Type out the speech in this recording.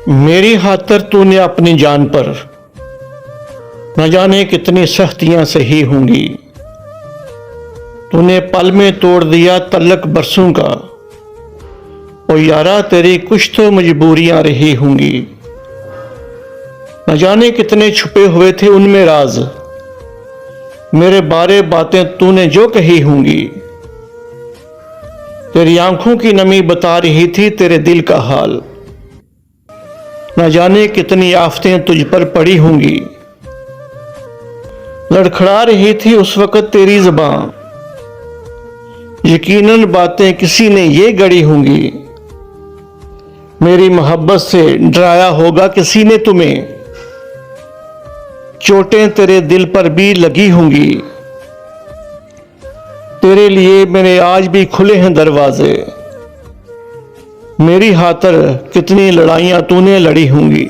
मेरी खातिर तूने अपनी जान पर न जाने कितनी सख्तियां सही होंगी। तूने पल में तोड़ दिया तल्लक बरसों का। ओ यारा तेरी कुछ तो मजबूरियां रही होंगी। न जाने कितने छुपे हुए थे उनमें राज, मेरे बारे बातें तूने जो कही होंगी। तेरी आंखों की नमी बता रही थी तेरे दिल का हाल। न जाने कितनी आफतें तुझ पर पड़ी होंगी। लड़खड़ा रही थी उस वक्त तेरी ज़बान, यकीनन बातें किसी ने ये गढ़ी होंगी। मेरी मोहब्बत से डराया होगा किसी ने तुम्हें, चोटें तेरे दिल पर भी लगी होंगी। तेरे लिए मेरे आज भी खुले हैं दरवाजे, मेरी खातिर कितनी लड़ाइयां तूने लड़ी होंगी।